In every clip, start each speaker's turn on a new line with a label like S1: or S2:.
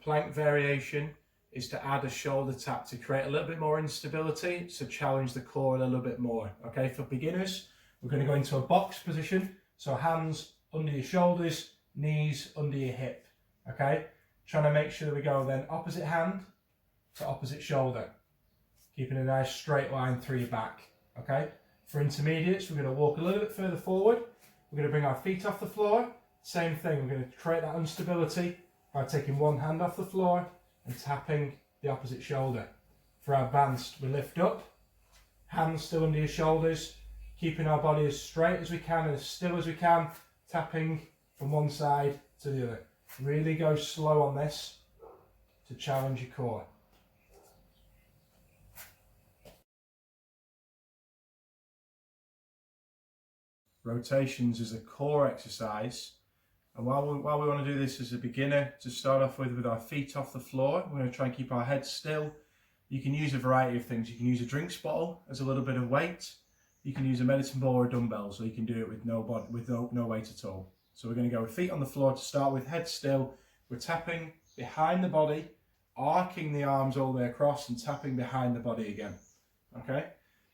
S1: plank variation is to add a shoulder tap to create a little bit more instability, so challenge the core a little bit more. Okay, for beginners, we're going to go into a box position. So hands under your shoulders, knees under your hip. Okay, trying to make sure we go then opposite hand to opposite shoulder, keeping a nice straight line through your back. Okay, for intermediates, we're going to walk a little bit further forward. We're going to bring our feet off the floor. Same thing, we're going to create that instability by taking one hand off the floor and tapping the opposite shoulder. For our advanced, we lift up, hands still under your shoulders, keeping our body as straight as we can and as still as we can, tapping from one side to the other. Really go slow on this to challenge your core. Rotations is a core exercise, and while we want to do this as a beginner, to start off with our feet off the floor, we're going to try and keep our head still. You can use a variety of things. You can use a drinks bottle as a little bit of weight. You can use a medicine ball or a dumbbell, so you can do it with no weight at all. So we're going to go with feet on the floor to start with, head still. We're tapping behind the body, arcing the arms all the way across and tapping behind the body again. Okay,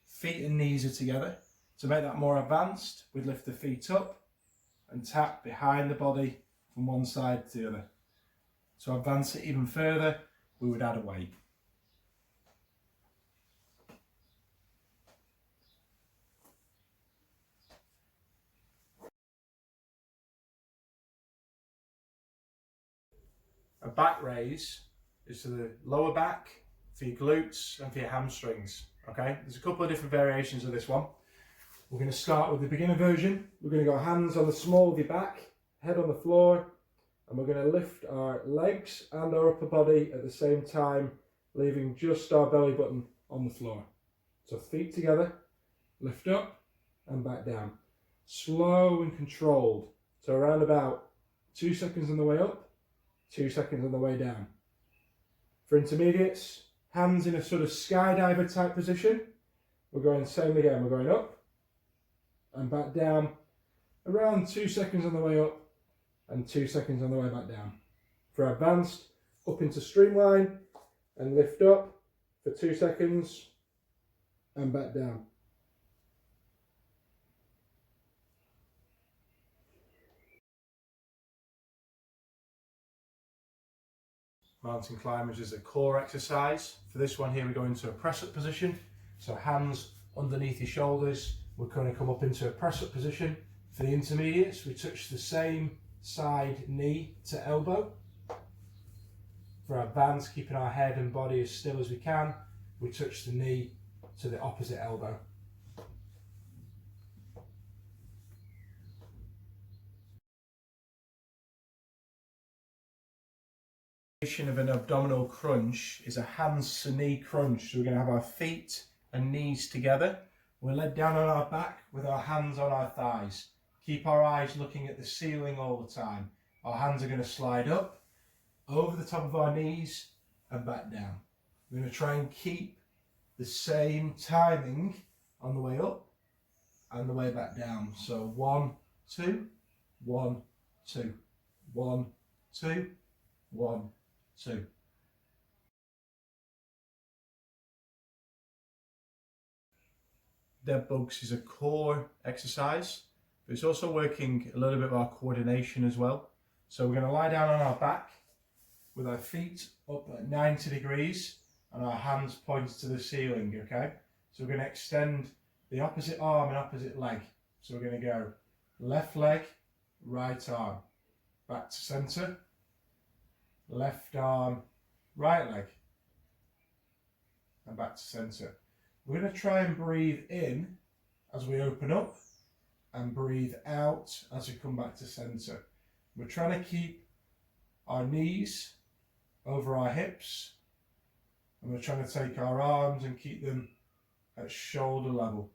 S1: feet and knees are together. To make that more advanced, we'd lift the feet up and tap behind the body from one side to the other. To advance it even further, we would add a weight. A back raise is to the lower back, for your glutes and for your hamstrings. Okay, there's a couple of different variations of this one. We're going to start with the beginner version. We're going to go hands on the small of your back, head on the floor, and we're going to lift our legs and our upper body at the same time, leaving just our belly button on the floor. So feet together, lift up and back down. Slow and controlled. So around about 2 seconds on the way up, 2 seconds on the way down. For intermediates, hands in a sort of skydiver type position. We're going the same again. We're going up and back down, around 2 seconds on the way up and 2 seconds on the way back down. For advanced, up into streamline and lift up for 2 seconds and back down. Mountain climbers is a core exercise. For this one here, we go into a press up position. So hands underneath your shoulders. We're going to come up into a press up position. For the intermediates, we touch the same side knee to elbow. For our advanced, keeping our head and body as still as we can, we touch the knee to the opposite elbow. Of an abdominal crunch is a hands to knee crunch. So we're going to have our feet and knees together. We're laid down on our back with our hands on our thighs. Keep our eyes looking at the ceiling all the time. Our hands are going to slide up, over the top of our knees and back down. We're going to try and keep the same timing on the way up and the way back down. So 1, 2, 1, 2, 1, 2, 1, 2. Dead bugs is a core exercise, but it's also working a little bit of our coordination as well. So we're going to lie down on our back with our feet up at 90 degrees and our hands pointed to the ceiling, okay? So we're going to extend the opposite arm and opposite leg. So we're going to go left leg, right arm, back to centre, left arm, right leg, and back to centre. We're going to try and breathe in as we open up and breathe out as we come back to centre. We're trying to keep our knees over our hips and we're trying to take our arms and keep them at shoulder level.